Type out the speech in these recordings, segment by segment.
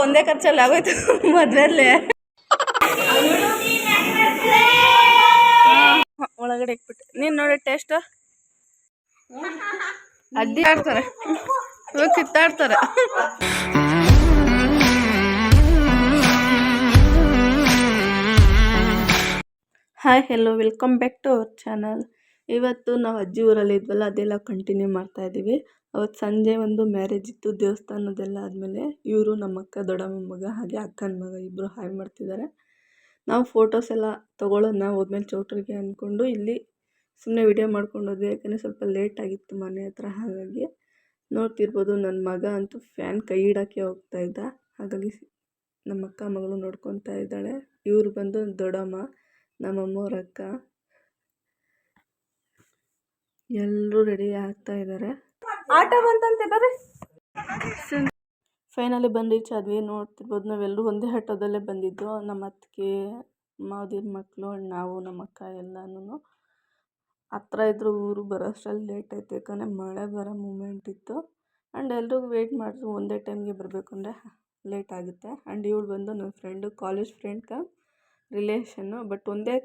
ಒಂದೇ ಖರ್ಚಲ್ಲಿ ಆಗೋಯ್ತು ಮದ್ವೆಲ್ಲೇ. ಒಳಗಡೆ ಇಟ್ಬಿಟ್ಟೆ. ನೀನು ನೋಡಿ ಟೇಸ್ಟ್ ಅಡ್ಡಿ ಆಡ್ತಾರೆ, ಕಿತ್ತಾಡ್ತಾರೆ. Hi hello, welcome back to our channel. ಇವತ್ತು ನಾವು ಅಜ್ಜಿ ಊರಲ್ಲಿ ಇದ್ವಲ್ಲ, ಅದೆಲ್ಲ ಕಂಟಿನ್ಯೂ ಮಾಡ್ತಾಯಿದ್ದೀವಿ. ಅವತ್ತು ಸಂಜೆ ಒಂದು ಮ್ಯಾರೇಜ್ ಇತ್ತು, ದೇವಸ್ಥಾನದೆಲ್ಲ ಆದಮೇಲೆ ಇವರು ನಮ್ಮ ಅಕ್ಕ ದೊಡ್ಡಮ್ಮ ಮಗ ಹಾಗೆ ಅಕ್ಕನ ಮಗ ಇಬ್ಬರು ಹಾಯ್ ಮಾಡ್ತಿದ್ದಾರೆ. ನಾವು ಫೋಟೋಸ್ ಎಲ್ಲ ತೊಗೊಳ್ಳೋಣ ಹೋದ್ಮೇಲೆ ಚೌಟ್ರಿಗೆ ಅಂದ್ಕೊಂಡು ಇಲ್ಲಿ ಸುಮ್ಮನೆ ವಿಡಿಯೋ ಮಾಡ್ಕೊಂಡು ಹೋದ್ವಿ. ಯಾಕಂದರೆ ಸ್ವಲ್ಪ ಲೇಟ್ ಆಗಿತ್ತು ಮನೆ ಹತ್ರ. ಹಾಗಾಗಿ ನೋಡ್ತಿರ್ಬೋದು, ನನ್ನ ಮಗ ಅಂತೂ ಫ್ಯಾನ್ ಕೈ ಇಡೋಕ್ಕೆ ಹೋಗ್ತಾಯಿದ್ದ. ಹಾಗಾಗಿ ನಮ್ಮ ಅಕ್ಕ ಮಗಳು ನೋಡ್ಕೊತಾ ಇದ್ದಾಳೆ. ಇವರು ಬಂದು ದೊಡ್ಡಮ್ಮ, ನಮ್ಮಮ್ಮವ್ರ ಅಕ್ಕ. ಎಲ್ಲರೂ ರೆಡಿ ಆಗ್ತಾ ಇದ್ದಾರೆ. ಆಟ ಬಂತಂತೆ ಬರ್ರಿ. ಫೈನಲಿ ಬಂದು ರೀಚ್ ಆದ್ವಿ. ನೋಡ್ತಿರ್ಬೋದು, ನಾವೆಲ್ಲರೂ ಒಂದೇ ಆಟೋದಲ್ಲೇ ಬಂದಿದ್ದು. ನಮ್ಮ ಅತ್ತಿಗೆ, ಮಾವದಿರ ಮಕ್ಕಳು, ನಾವು, ನಮ್ಮ ಅಕ್ಕ ಎಲ್ಲನೂ ಹತ್ರ ಇದ್ದರೂ ಊರು ಬರೋ ಅಷ್ಟರಲ್ಲಿ ಲೇಟ್ ಆಯ್ತು. ಯಾಕಂದರೆ ಮಳೆ ಬರೋ ಮೂಮೆಂಟ್ ಇತ್ತು. ಆ್ಯಂಡ್ ಎಲ್ರಿಗೂ ವೆಯ್ಟ್ ಮಾಡಿದ್ರು, ಒಂದೇ ಟೈಮ್ಗೆ ಬರಬೇಕು ಅಂದರೆ ಲೇಟ್ ಆಗುತ್ತೆ. ಆ್ಯಂಡ್ ಇವಳು ಬಂದು ನನ್ನ friend, college friend relation. But ಒಂದೇ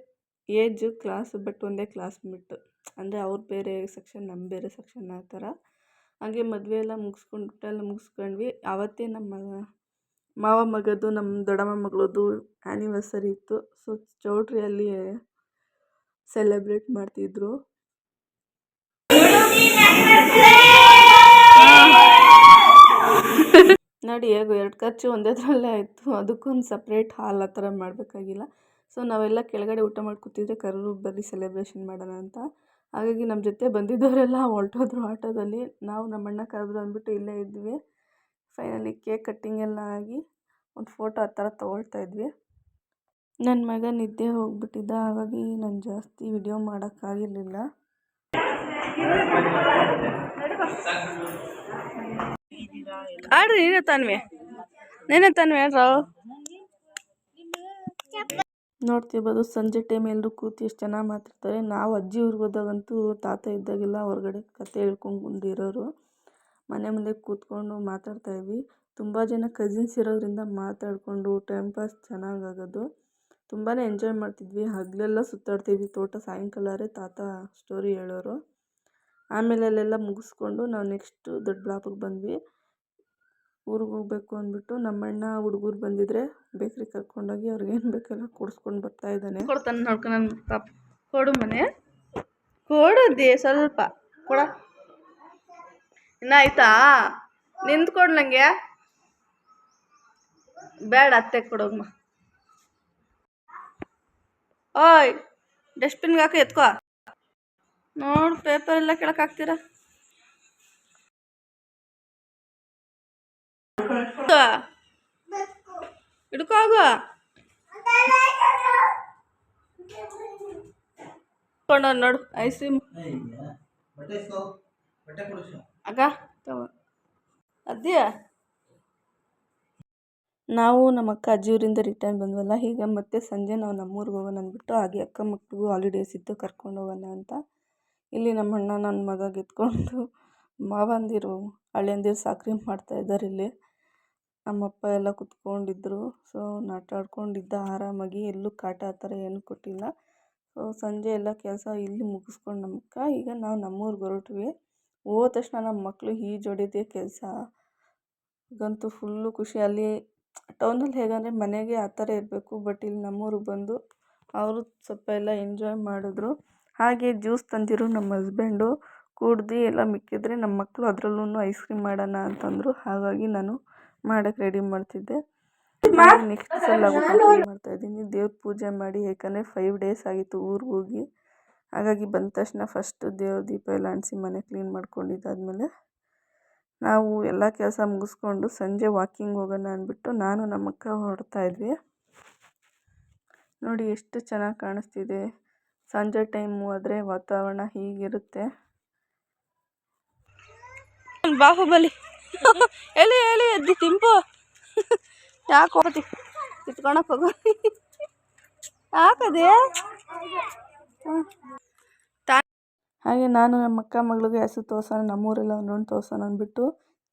ಏಜು ಕ್ಲಾಸು, ಬಟ್ ಒಂದೇ ಕ್ಲಾಸ್ಮೇಟು. ಅಂದರೆ ಅವ್ರು ಬೇರೆ ಸೆಕ್ಷನ್, ನಮ್ಮ ಬೇರೆ ಸೆಕ್ಷನ್ ಆ ಥರ. ಹಾಗೆ ಮದುವೆ ಎಲ್ಲ ಮುಗಿಸ್ಕೊಂಡ್ವಿ. ಆವತ್ತೇ ನಮ್ಮ ಮಾವ ಮಗದ್ದು, ನಮ್ಮ ದೊಡ್ಡಮ್ಮ ಮಗಳದ್ದು ಆ್ಯನಿವರ್ಸರಿ ಇತ್ತು. ಸೊ ಚೌಟ್ರಿಯಲ್ಲಿ ಸೆಲೆಬ್ರೇಟ್ ಮಾಡ್ತಿದ್ರು. ನೋಡಿ ಹೇಗೋ 2 ಖರ್ಚು ಒಂದೇದ್ರಲ್ಲೇ ಆಯಿತು. ಅದಕ್ಕೊಂದು ಸಪ್ರೇಟ್ ಹಾಲ್ ಆ ಥರ ಮಾಡಬೇಕಾಗಿಲ್ಲ. ಸೊ ನಾವೆಲ್ಲ ಕೆಳಗಡೆ ಊಟ ಮಾಡಿ ಕೂತಿದ್ರೆ ಕರೆದು ಬರೀ ಸೆಲೆಬ್ರೇಷನ್ ಮಾಡೋಣ ಅಂತ. ಹಾಗಾಗಿ ನಮ್ಮ ಜೊತೆ ಬಂದಿದ್ದವರೆಲ್ಲ ಹೊರಟೋದ್ರು ಆಟೋದಲ್ಲಿ. ನಾವು ನಮ್ಮಣ್ಣ ಕರೆದ್ರು ಅಂದ್ಬಿಟ್ಟು ಇಲ್ಲೇ ಇದ್ವಿ. ಫೈನಲಿ ಕೇಕ್ ಕಟ್ಟಿಂಗ್ ಎಲ್ಲ ಆಗಿ ಒಂದು ಫೋಟೋ ಆ ಥರ ತೊಗೊಳ್ತಾ ಇದ್ವಿ. ನನ್ನ ಮಗ ನಿದ್ದೆ ಹೋಗ್ಬಿಟ್ಟಿದ್ದ. ಹಾಗಾಗಿ ನಾನು ಜಾಸ್ತಿ ವಿಡಿಯೋ ಮಾಡೋಕ್ಕಾಗಿರಲಿಲ್ಲ. ಆಡ್ರಿ, ನೀನೇ ತಾನ್ವಿ ಹೇಳ್ರ. ನೋಡ್ತಿರ್ಬೋದು, ಸಂಜೆ ಟೈಮ್ ಎಲ್ಲರೂ ಕೂತು ಎಷ್ಟು ಚೆನ್ನಾಗಿ ಮಾತಾಡ್ತಾರೆ. ನಾವು ಅಜ್ಜಿ ಊರಿಗೆ ಹೋದಾಗಂತೂ ತಾತ ಇದ್ದಾಗೆಲ್ಲ ಹೊರಗಡೆ ಕತೆ ಹೇಳ್ಕೊಂಡಿರೋರು. ಮನೆ ಮುಂದೆ ಕೂತ್ಕೊಂಡು ಮಾತಾಡ್ತಾಯಿದ್ವಿ. ತುಂಬ ಜನ ಕಸಿನ್ಸ್ ಇರೋದ್ರಿಂದ ಮಾತಾಡಿಕೊಂಡು ಟೈಮ್ ಪಾಸ್ ಚೆನ್ನಾಗಾಗೋದು. ತುಂಬಾ ಎಂಜಾಯ್ ಮಾಡ್ತಿದ್ವಿ. ಹಗಲೆಲ್ಲ ಸುತ್ತಾಡ್ತಿದ್ವಿ ತೋಟ. ಸಾಯಂಕಾಲ ತಾತ ಸ್ಟೋರಿ ಹೇಳೋರು. ಆಮೇಲೆ ಅಲ್ಲೆಲ್ಲ ಮುಗಿಸ್ಕೊಂಡು ನಾವು ನೆಕ್ಸ್ಟು ದೊಡ್ಡಬಳ್ಳಾಪುರಕ್ಕೆ ಬಂದ್ವಿ. ಊರಿಗೆ ಹೋಗ್ಬೇಕು ಅಂದ್ಬಿಟ್ಟು ನಮ್ಮಣ್ಣ ಹುಡುಗರು ಬಂದಿದ್ರೆ ಬೇಕ್ರಿ ಕರ್ಕೊಂಡೋಗಿ ಅವ್ರಿಗೇನು ಬೇಕೆಲ್ಲ ಕೊಡಿಸ್ಕೊಂಡು ಬರ್ತಾಯಿದ್ದಾನೆ. ಕೊಡ್ತಾನೆ ನೋಡ್ಕೊಂಡು ನನ್ನ ಪಾಪ. ಕೊಡು ಮನೆ ಕೊಡೋದೇ ಸ್ವಲ್ಪ ಕೊಡ. ಇನ್ನ ಆಯ್ತಾ? ನಿಂತ್ಕೊಡು ನನಗೆ ಬೇಡ, ಅತ್ತೆ ಕೊಡೋಮ್ಮ. ಓಯ್, ಡಸ್ಟ್ಬಿನ್ಗೆ ಹಾಕಿ ಎತ್ಕೋ. ನೋಡು, ಪೇಪರ್ ಎಲ್ಲ ಕೆಳಕ್ಕೆ ಹಾಕ್ತೀರಾ. ಹಿಡ್ಕೋಗ ನೋಡು ಐಸ್ ಕ್ರೀಮ್ ಅಕ್ಕ ಅದ್ಯಾ. ನಾವು ನಮ್ಮ ಅಕ್ಕ ಅಜ್ಜಿಯವರಿಂದ ರಿಟರ್ನ್ ಬಂದ್ವಲ್ಲ. ಈಗ ಮತ್ತೆ ಸಂಜೆ ನಾವು ನಮ್ಮೂರಿಗೆ ಹೋಗೋಣ ಅಂದ್ಬಿಟ್ಟು, ಹಾಗೆ ಅಕ್ಕ ಮಕ್ಕಳಿಗೂ ಹಾಲಿಡೇಸ್ ಇತ್ತು, ಕರ್ಕೊಂಡು ಹೋಗೋಣ ಅಂತ ಇಲ್ಲಿ ನಮ್ಮ ಅಣ್ಣ ನನ್ನ ಮಗ ಎತ್ಕೊಂಡು ಮಾವಂದಿರು ಹಳೆಯಂದಿರು ಸಾಕ್ರಿ ಮಾಡ್ತಾಯಿದ್ದಾರೆ. ಇಲ್ಲಿ ನಮ್ಮಪ್ಪ ಎಲ್ಲ ಕುತ್ಕೊಂಡಿದ್ರು. ಸೊ ಆಟಾಡ್ಕೊಂಡಿದ್ದ ಆರಾಮಾಗಿ. ಎಲ್ಲೂ ಕಾಟ ಆ ಥರ ಏನೂ ಕೊಟ್ಟಿಲ್ಲ. ಸೊ ಸಂಜೆ ಎಲ್ಲ ಕೆಲಸ ಇಲ್ಲಿ ಮುಗಿಸ್ಕೊಂಡು ನಮ್ಮಕ್ಕ ಈಗ ನಾವು ನಮ್ಮೂರಿಗೆ ಹೊರಟ್ವಿ. ಹೋದ ತಕ್ಷಣ ನಮ್ಮ ಮಕ್ಕಳು ಈಜೊಡೆಯೋದೇ ಕೆಲಸ. ಈಗಂತೂ ಫುಲ್ಲು ಖುಷಿ. ಅಲ್ಲಿ ಟೌನಲ್ಲಿ ಹೇಗಂದರೆ ಮನೆಗೆ ಆ ಥರ ಇರಬೇಕು. ಬಟ್ ಇಲ್ಲಿ ನಮ್ಮೂರಿಗೆ ಬಂದು ಅವರು ಸ್ವಲ್ಪ ಎಲ್ಲ ಎಂಜಾಯ್ ಮಾಡಿದ್ರು. ಹಾಗೆ ಜ್ಯೂಸ್ ತಂದಿರು ನಮ್ಮ ಹಸ್ಬೆಂಡು. ಕುಡ್ದು ಎಲ್ಲ ಮಿಕ್ಕಿದ್ರೆ ನಮ್ಮ ಮಕ್ಕಳು ಅದರಲ್ಲೂ ಐಸ್ ಕ್ರೀಮ್ ಮಾಡೋಣ ಅಂತಂದರು. ಹಾಗಾಗಿ ನಾನು ಮಾಡೋಕ್ಕೆ ರೆಡಿ ಮಾಡ್ತಿದ್ದೆ. ನೆಕ್ಸ್ಟ್ ಸಲ ಮಾಡ್ತಾಯಿದ್ದೀನಿ. ದೇವ್ರ ಪೂಜೆ ಮಾಡಿ, ಯಾಕಂದರೆ 5 ಡೇಸ್ ಆಗಿತ್ತು ಊರಿಗೆ ಹೋಗಿ. ಹಾಗಾಗಿ ಬಂದ ತಕ್ಷಣ ಫಸ್ಟು ದೇವ್ರ ದೀಪ ಎಲ್ಲ ಅಂಟಿಸಿ ಮನೆ ಕ್ಲೀನ್ ಮಾಡ್ಕೊಂಡಿದ್ದಾದಮೇಲೆ ನಾವು ಎಲ್ಲ ಕೆಲಸ ಮುಗಿಸ್ಕೊಂಡು ಸಂಜೆ ವಾಕಿಂಗ್ ಹೋಗೋಣ ಅಂದ್ಬಿಟ್ಟು ನಾನು ನಮ್ಮ ಅಕ್ಕ ಹೊರಡ್ತಾ ಇದ್ವಿ. ನೋಡಿ ಎಷ್ಟು ಚೆನ್ನಾಗಿ ಕಾಣಿಸ್ತಿದೆ. ಸಂಜೆ ಟೈಮು ಆದರೆ ವಾತಾವರಣ ಹೀಗಿರುತ್ತೆ. ಬಾಹುಬಲಿ ಎಲ್ಲಿ ಎಲ್ಲಿ ಎದ್ದಿ ತಿಂಪು ಯಾಕೆ ಹೋಗತಿ ಕಿತ್ಕೊಳಕ್ಕೆ ಹೋಗೋ ಯಾಕದೇ. ಹಾಗೆ ನಾನು ನಮ್ಮ ಅಕ್ಕ ಮಗಳಿಗೆ ಹೆಸರು ತೋರ್ಸೋಣ, ನಮ್ಮೂರೆಲ್ಲ ಒಂದು ತೋರ್ಸೋಣ ಅಂದ್ಬಿಟ್ಟು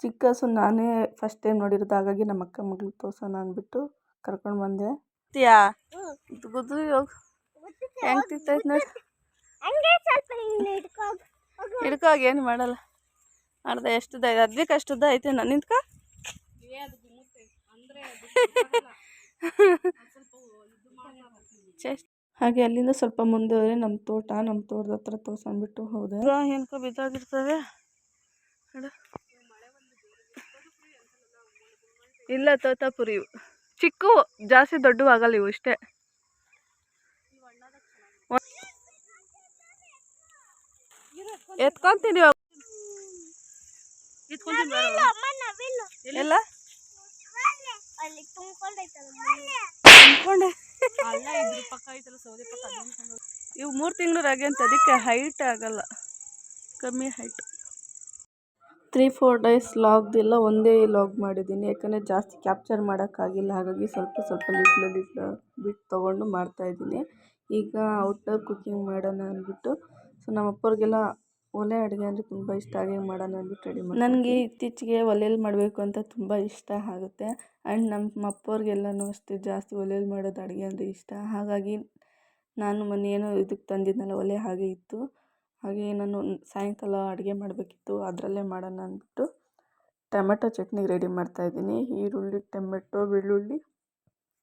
ಚಿಕ್ಕ ಹಸು ನಾನೇ ಫಸ್ಟ್ ಟೈಮ್ ನೋಡಿರೋದು, ಹಾಗಾಗಿ ನಮ್ಮ ಅಕ್ಕ ಮಗಳು ತೋರ್ಸೋಣ ಅಂದ್ಬಿಟ್ಟು ಕರ್ಕೊಂಡು ಬಂದೆ. ಗುದ್ರಿ ಹೋಗು, ಹೆಂಗೆ ತಿಂತೈತೆ ನೋಡಿ. ಹಿಡ್ಕೋಗಿ ಏನು ಮಾಡಲ್ಲ. ಅರ್ಧ ಎಷ್ಟುದ ಅದ್ವಿಕ್ ಅಷ್ಟುದ್ದ ಐತೆ ನಾನು ನಿಂತ್ಕ. ಹಾಗೆ ಅಲ್ಲಿಂದ ಸ್ವಲ್ಪ ಮುಂದೆ ಹೋದರೆ ನಮ್ಮ ತೋಟದ ಹತ್ರ ತೋರ್ಸಂದ್ಬಿಟ್ಟು ಹೋದೆ. ಏನ್ಕೋ ಬಿದ್ದಾಗಿರ್ತವೆ. ಇಲ್ಲ ತೋತಾಪುರಿ ಇವು ಚಿಕ್ಕವು, ಜಾಸ್ತಿ ದೊಡ್ಡವು ಆಗಲ್ಲ ಇವು ಇಷ್ಟೇ. ಎತ್ಕೊಂತೀನಿ ಎಲ್ಲ ಇವು 3 ತಿಂಗಳು ರಾಗಿ ಅಂತ, ಅದಕ್ಕೆ ಹೈಟ್ ಆಗಲ್ಲ, ಕಮ್ಮಿ ಹೈಟ್. 3-4 ಡೇಸ್ ಲಾಗ್ದಿಲ್ಲ, ಒಂದೇ ಲಾಗ್ ಮಾಡಿದ್ದೀನಿ. ಯಾಕಂದರೆ ಜಾಸ್ತಿ ಕ್ಯಾಪ್ಚರ್ ಮಾಡೋಕ್ಕಾಗಿಲ್ಲ, ಹಾಗಾಗಿ ಸ್ವಲ್ಪ ಲಿಟ್ಲು ಬಿಟ್ಟು ತೊಗೊಂಡು ಮಾಡ್ತಾಯಿದ್ದೀನಿ. ಈಗ ಔಟ್ಡೋರ್ ಕುಕ್ಕಿಂಗ್ ಮಾಡೋಣ ಅಂದ್ಬಿಟ್ಟು, ಸೊ ನಮ್ಮ ಅಪ್ಪವ್ರಿಗೆಲ್ಲ ಒಲೆ ಅಡುಗೆ ಅಂದರೆ ತುಂಬ ಇಷ್ಟ, ಹಾಗೆ ಮಾಡೋಣ ಅಂದ್ಬಿಟ್ಟು ರೆಡಿ ಮಾಡಿ. ನನಗೆ ಇತ್ತೀಚೆಗೆ ಒಲೆಯಲ್ಲಿ ಮಾಡಬೇಕು ಅಂತ ತುಂಬ ಇಷ್ಟ ಆಗುತ್ತೆ. ಆ್ಯಂಡ್ ನಮ್ಮ ಅಪ್ಪವ್ರಿಗೆಲ್ಲನೂ ಅಷ್ಟೇ ಜಾಸ್ತಿ ಒಲೆಯಲ್ಲಿ ಮಾಡೋದು ಅಡುಗೆ ಅಂದರೆ ಇಷ್ಟ. ಹಾಗಾಗಿ ನಾನು ಮೊನ್ನೆ ಏನೋ ಇದಕ್ಕೆ ತಂದಿದ್ನಲ್ಲ ಒಲೆ, ಹಾಗೆ ಇತ್ತು. ಹಾಗೆ ನಾನು ಸಾಯಂಕಾಲ ಅಡುಗೆ ಮಾಡಬೇಕಿತ್ತು, ಅದರಲ್ಲೇ ಮಾಡೋಣ ಅಂದ್ಬಿಟ್ಟು ಟೊಮೆಟೊ ಚಟ್ನಿಗೆ ರೆಡಿ ಮಾಡ್ತಾಯಿದ್ದೀನಿ. ಈರುಳ್ಳಿ, ಟೊಮೆಟೊ, ಬೆಳ್ಳುಳ್ಳಿ,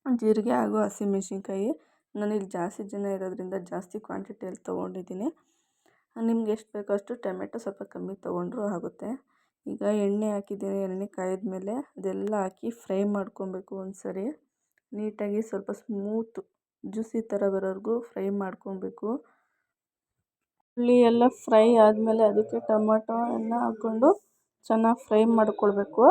ಜೀರಿಗೆ ಹಾಗೂ ಹಸಿಮೆಣ್ಸಿನ್ಕಾಯಿ. ನಾನಿಲ್ಲಿ ಜಾಸ್ತಿ ಜನ ಇರೋದ್ರಿಂದ ಜಾಸ್ತಿ ಕ್ವಾಂಟಿಟಿಯಲ್ಲಿ ತೊಗೊಂಡಿದ್ದೀನಿ. ನಿಮ್ಗೆ ಎಷ್ಟು ಬೇಕೋ ಅಷ್ಟು ಟೊಮೆಟೊ ಸ್ವಲ್ಪ ಕಮ್ಮಿ ತೊಗೊಂಡ್ರೂ ಆಗುತ್ತೆ. ಈಗ ಎಣ್ಣೆ ಹಾಕಿದ್ದೀನಿ, ಎಣ್ಣೆ ಕಾಯ್ದ ಮೇಲೆ ಅದೆಲ್ಲ ಹಾಕಿ ಫ್ರೈ ಮಾಡ್ಕೊಬೇಕು. ಒಂದು ಸರಿ ನೀಟಾಗಿ ಸ್ವಲ್ಪ ಸ್ಮೂತ್ ಜ್ಯೂಸಿ ಥರ ಬರೋವರೆಗೂ ಫ್ರೈ ಮಾಡ್ಕೊಬೇಕು. ಉಳ್ಳಿ ಎಲ್ಲ ಫ್ರೈ ಆದಮೇಲೆ ಅದಕ್ಕೆ ಟೊಮೆಟೊ ಎಲ್ಲ ಹಾಕ್ಕೊಂಡು ಚೆನ್ನಾಗಿ ಫ್ರೈ ಮಾಡ್ಕೊಳ್ಬೇಕು.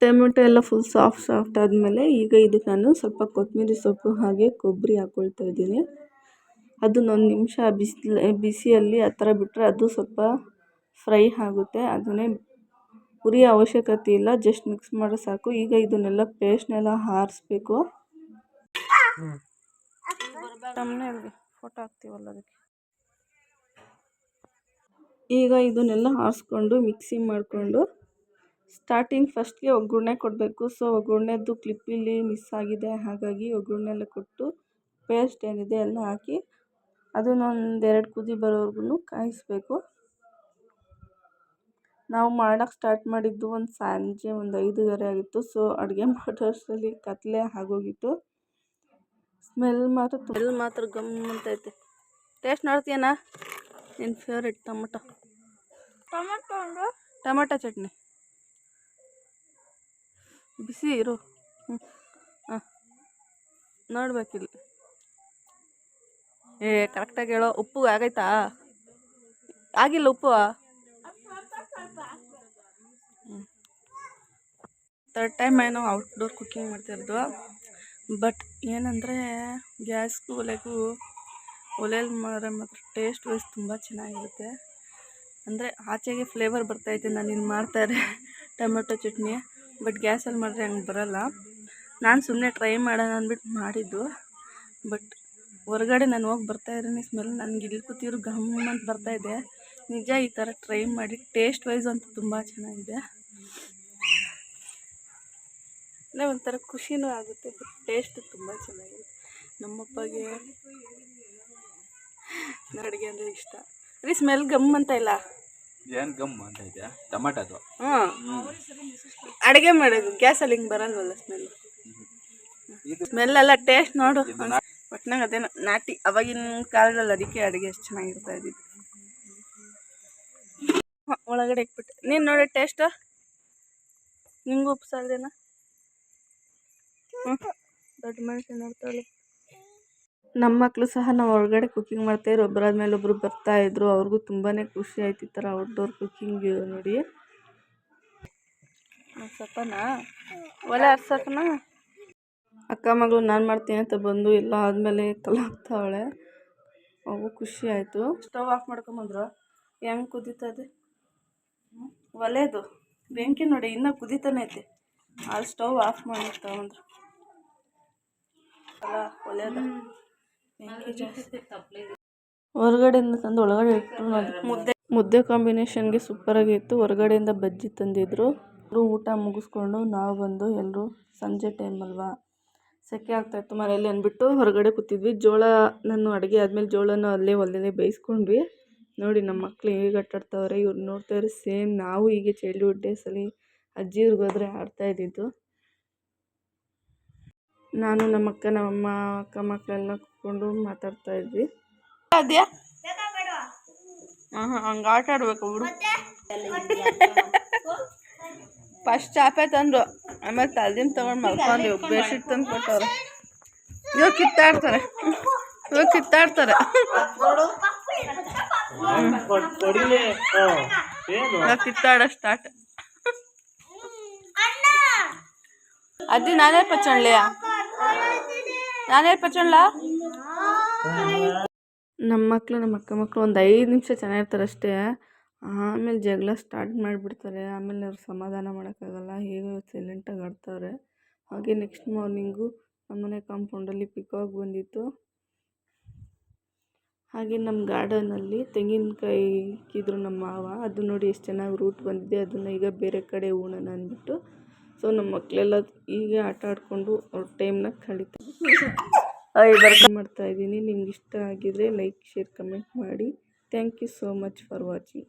ಟೊಮೆಟೊ ಎಲ್ಲ ಫುಲ್ ಸಾಫ್ಟ್ ಆದಮೇಲೆ ಈಗ ಇದಕ್ಕೆ ನಾನು ಸ್ವಲ್ಪ ಕೊತ್ತಂಬರಿ ಸೊಪ್ಪು ಹಾಗೆ ಕೊಬ್ಬರಿ ಹಾಕ್ಕೊಳ್ತಾ ಇದ್ದೀನಿ. ಅದನ್ನ 1 ನಿಮಿಷ ಬಿಸಿಯಲ್ಲಿ ಆ ಥರ ಬಿಟ್ಟರೆ ಅದು ಸ್ವಲ್ಪ ಫ್ರೈ ಆಗುತ್ತೆ. ಅದನ್ನೇ ಉರಿಯೋ ಅವಶ್ಯಕತೆ ಇಲ್ಲ, ಜಸ್ಟ್ ಮಿಕ್ಸ್ ಮಾಡಿ ಸಾಕು. ಈಗ ಇದನ್ನೆಲ್ಲ ಪೇಸ್ಟ್ನೆಲ್ಲ ಆರಿಸ್ಬೇಕು. ಫೋಟೋ ಹಾಕ್ತೀವಲ್ಲ ಅದಕ್ಕೆ. ಈಗ ಇದನ್ನೆಲ್ಲ ಆರಿಸ್ಕೊಂಡು ಮಿಕ್ಸಿ ಮಾಡಿಕೊಂಡು ಫಸ್ಟ್ಗೆ ಒಗ್ಗರಣೆ ಕೊಡಬೇಕು. ಸೊ ಒಗ್ಗರಣೆದು ಕ್ಲಿಪ್ಪಲ್ಲಿ ಮಿಸ್ ಆಗಿದೆ, ಹಾಗಾಗಿ ಒಗ್ಗರಣೆ ಎಲ್ಲ ಕೊಟ್ಟು ಪೇಸ್ಟ್ ಏನಿದೆ ಎಲ್ಲ ಹಾಕಿ ಅದನ್ನೊಂದು 2 ಕುದಿ ಬರೋವರೆಗೂ ಕಾಯಿಸಬೇಕು. ನಾವು ಮಾಡೋಕ್ಕೆ ಸ್ಟಾರ್ಟ್ ಮಾಡಿದ್ದು ಸಂಜೆ 5:30 ಆಗಿತ್ತು. ಸೊ ಅಡುಗೆ ಮಾಡೋಷ್ಟರಲ್ಲಿ ಕತ್ಲೆ ಆಗೋಗಿತ್ತು. ಸ್ಮೆಲ್ ಮಾತ್ರ ಗಮ್ ಅಂತೈತೆ. ಟೇಸ್ಟ್ ನೋಡ್ತೀಯನಾ? ನಿನ್ನ ಫೇವ್ರೆಟ್ ಟೊಮೆಟೊ ಚಟ್ನಿ ಬಿಸಿ ಇರು. ಹಾಂ ನೋಡ್ಬೇಕಿಲ್ಲಿ. ಕರೆಕ್ಟಾಗಿ ಹೇಳೋ. ಉಪ್ಪು ಆಗೈತಾ? ಆಗಿಲ್ಲ ಉಪ್ಪು. 3rd ಟೈಮ್ ಏನೋ ಔಟ್ಡೋರ್ ಕುಕ್ಕಿಂಗ್ ಮಾಡ್ತಾಯಿರೋದು. ಬಟ್ ಏನಂದರೆ ಗ್ಯಾಸ್ಗೂ ಒಲೆಯಲ್ಲಿ ಮಾಡಿದ್ರೆ ಮಾತ್ರ ಟೇಸ್ಟ್ ವೈಸ್ ತುಂಬ ಚೆನ್ನಾಗಿರುತ್ತೆ. ಅಂದರೆ ಆಚೆಗೆ ಫ್ಲೇವರ್ ಬರ್ತೈತೆ ನಾನು ಇಲ್ಲಿ ಮಾಡ್ತಾಯಿದ್ದೆ ಟೊಮೆಟೊ ಚಟ್ನಿ. ಬಟ್ ಗ್ಯಾಸಲ್ಲಿ ಮಾಡಿದ್ರೆ ಹಂಗೆ ಬರೋಲ್ಲ. ನಾನು ಸುಮ್ಮನೆ ಟ್ರೈ ಮಾಡೋಣ ಅಂದ್ಬಿಟ್ಟು ಮಾಡಿದ್ದು. ಬಟ್ ಹೊರಗಡೆ ನಾನು ಹೋಗಿ ಬರ್ತಾಯಿದ್ದೀನಿ, ಸ್ಮೆಲ್ ನನಗೆ ಇಲ್ಲಿ ಕೂತಿದ್ರು ಗಮ್ ಅಂತ ಬರ್ತಾಯಿದೆ. ನಿಜ ಈ ಥರ ಟ್ರೈ ಮಾಡಿ, ಟೇಸ್ಟ್ ವೈಸ್ ಅಂತೂ ತುಂಬ ಚೆನ್ನಾಗಿದೆ. ಒಂಥರ ಖುಷಿನೂ ಆಗುತ್ತೆ, ಬಟ್ ಟೇಸ್ಟ್ ತುಂಬ ಚೆನ್ನಾಗಿದೆ. ನಮ್ಮಪ್ಪಗೆ ಅಡುಗೆ ಅಂದರೆ ಇಷ್ಟ. ರೀ ಸ್ಮೆಲ್ ಗಮ್ ಅಂತ ಇಲ್ಲ, ಏನು ಗಮ್ ಅಂತ ಇದೆಯಾ? ಟೊಮೆಟೊದು. ಅಡುಗೆ ಮಾಡೋದು ಗ್ಯಾಸಲ್ಲಿ ಹಿಂಗೆ ಬರಲ್ವಲ್ಲ ಸ್ಮೆಲ್ಲೆಲ್ಲ ಟೇಸ್ಟ್ ನೋಡು. ಒಟ್ನಾಗ ಅದೇನೋ ನಾಟಿ ಅವಾಗಿನ ಕಾಲದಲ್ಲಿ, ಅದಕ್ಕೆ ಅಡುಗೆ ಎಷ್ಟು ಚೆನ್ನಾಗಿರ್ತಾ ಇದ್ದಿದ್ದು. ಒಳಗಡೆ ಇಟ್ಬಿಟ್ಟೆ ನೀನು ನೋಡಿ ಟೇಸ್ಟು. ನಿಂಗೂ ಉಪ್ಪು ಸಾಲದೇನಾ? ದೊಡ್ಡ ಮನುಷ್ಯ ನೋಡ್ತಾಳೆ. ನಮ್ಮ ಮಕ್ಕಳು ಸಹ ನಾವು ಹೊರಗಡೆ ಕುಕ್ಕಿಂಗ್ ಮಾಡ್ತಾಯಿದ್ರು, ಒಬ್ಬರಾದ್ಮೇಲೆ ಒಬ್ಬರು ಬರ್ತಾಯಿದ್ರು. ಅವ್ರಿಗೂ ತುಂಬಾ ಖುಷಿ ಆಯ್ತು ಈ ಥರ ಔಟ್ಡೋರ್ ಕುಕ್ಕಿಂಗ್ ನೋಡಿ. ಸ್ವಲ್ಪನಾ ಒಲೆ ಹರ್ಸಕ್ಕನಾ? ಅಕ್ಕ ಮಗಳು ನಾನು ಮಾಡ್ತೀನಿ ಅಂತ ಬಂದು ಎಲ್ಲ ಆದಮೇಲೆ ಕಲಾಗ್ತಾವಳೆ. ಅವು ಖುಷಿ ಆಯಿತು. ಸ್ಟವ್ ಆಫ್ ಮಾಡ್ಕೊಂಬಂದ್ರು. ಹೆಂಗೆ ಕುದೀತದೆ ಒಲೆದು ಬೆಂಕಿ ನೋಡಿ, ಇನ್ನೂ ಕುದೀತಾನೆ ಐತೆ. ಅಲ್ಲಿ ಸ್ಟವ್ ಆಫ್ ಮಾಡಿ ತಗೊಂಡ್ರು ಅಲ್ಲ, ಒಲೆದ ಬೆಂಕಿ ಜಾಸ್ತಿ. ಹೊರಗಡೆಯಿಂದ ತಂದು ಒಳಗಡೆ ಇಟ್ಟು ಅದಕ್ಕೆ ಮುದ್ದೆ ಮುದ್ದೆ ಕಾಂಬಿನೇಷನ್ಗೆ ಸೂಪರಾಗಿತ್ತು. ಹೊರಗಡೆಯಿಂದ ಬಜ್ಜಿ ತಂದಿದ್ರು. ಊಟ ಮುಗಿಸ್ಕೊಂಡು ನಾವು ಬಂದು ಎಲ್ಲರೂ ಸಂಜೆ ಟೈಮ್ ಅಲ್ವಾ, ಸೆಕೆ ಆಗ್ತಾಯಿತ್ತು ಮನೇಲಿ ಅಂದ್ಬಿಟ್ಟು ಹೊರಗಡೆ ಕೂತಿದ್ವಿ. ನಾನು ಅಡುಗೆ ಆದಮೇಲೆ ಜೋಳನ ಅಲ್ಲೇ ಒಲೆಯಲ್ಲೇ ಬೇಯಿಸ್ಕೊಂಡ್ವಿ. ನೋಡಿ ನಮ್ಮ ಮಕ್ಳು ಹೇಗೆ ಆಟಾಡ್ತಾವ್ರೆ. ಇವ್ರು ನೋಡ್ತಾಯಿದ್ರೆ ಸೇಮ್ ನಾವು ಹೀಗೆ ಚೈಲ್ಡ್ಹುಡ್ ಡೇಸಲ್ಲಿ ಅಜ್ಜಿ ಊರಿಗೆ ಹೋದರೆ ಆಡ್ತಾಯಿದ್ದಿದ್ದು. ನಾನು ನಮ್ಮ ಅಕ್ಕ ನಮ್ಮಮ್ಮ ಅಕ್ಕ ಮಕ್ಕಳೆಲ್ಲ ಕೂತ್ಕೊಂಡು ಮಾತಾಡ್ತಾಯಿದ್ವಿ. ಅದ್ಯಾ ಹಂಗೆ ಆಟ ಆಡ್ಬೇಕು ಬಿಡು. ಫಸ್ಟ್ ಚಾಪೆ ತಂದರು, ಆಮೇಲೆ ತಲೆದಿನ ತೊಗೊಂಡು ಮಲ್ಕೊಂಡು ಬೆಡ್ಶೀಟ್ ತಂದು ಕೊಟ್ಟವ್ರೆ. ಇವಾಗ ಕಿತ್ತಾಡ್ತಾರೆ ಕಿತ್ತಾಡ ಸ್ಟಾರ್ಟ್. ಅಜ್ಜಿ ನಾನೇ ಪಚ್ಚಣ್ಲಿಯಾ, ನಮ್ಮ ಮಕ್ಕಳು ನಮ್ಮ ಅಕ್ಕ ಮಕ್ಕಳು ಒಂದು 5 ನಿಮಿಷ ಚೆನ್ನಾಗಿರ್ತಾರೆ ಅಷ್ಟೇ. ಆಮೇಲೆ ಜಗಳ ಸ್ಟಾರ್ಟ್ ಮಾಡಿಬಿಡ್ತಾರೆ. ಆಮೇಲೆ ಅವ್ರು ಸಮಾಧಾನ ಮಾಡೋಕ್ಕಾಗಲ್ಲ, ಹೇಗೋ ಸೈಲೆಂಟಾಗಿ ಆಡ್ತಾವ್ರೆ. ಹಾಗೆ ನೆಕ್ಸ್ಟ್ ಮಾರ್ನಿಂಗು ನಮ್ಮನೆ ಕಾಂಪೌಂಡಲ್ಲಿ ಪಿಕಾಕ್ ಬಂದಿತ್ತು. ಹಾಗೆ ನಮ್ಮ ಗಾರ್ಡನಲ್ಲಿ ತೆಂಗಿನಕಾಯಿ ಇಕ್ಕಿದ್ರು ನಮ್ಮ ಮಾವ. ಅದು ನೋಡಿ ಎಷ್ಟು ಚೆನ್ನಾಗಿ ರೂಟ್ ಬಂದಿದೆ. ಅದನ್ನು ಈಗ ಬೇರೆ ಕಡೆ ಹೂಣನ ಅಂದ್ಬಿಟ್ಟು ಸೊ ನಮ್ಮ ಮಕ್ಕಳೆಲ್ಲ ಹೀಗೆ ಆಟ ಆಡಿಕೊಂಡು ಅವ್ರ ಟೈಮ್ನ ಮಾಡ್ತಾಯಿದ್ದೀನಿ. ನಿಮ್ಗೆ ಇಷ್ಟ ಆಗಿದರೆ ಲೈಕ್, ಶೇರ್, ಕಮೆಂಟ್ ಮಾಡಿ. Thank you so much for watching.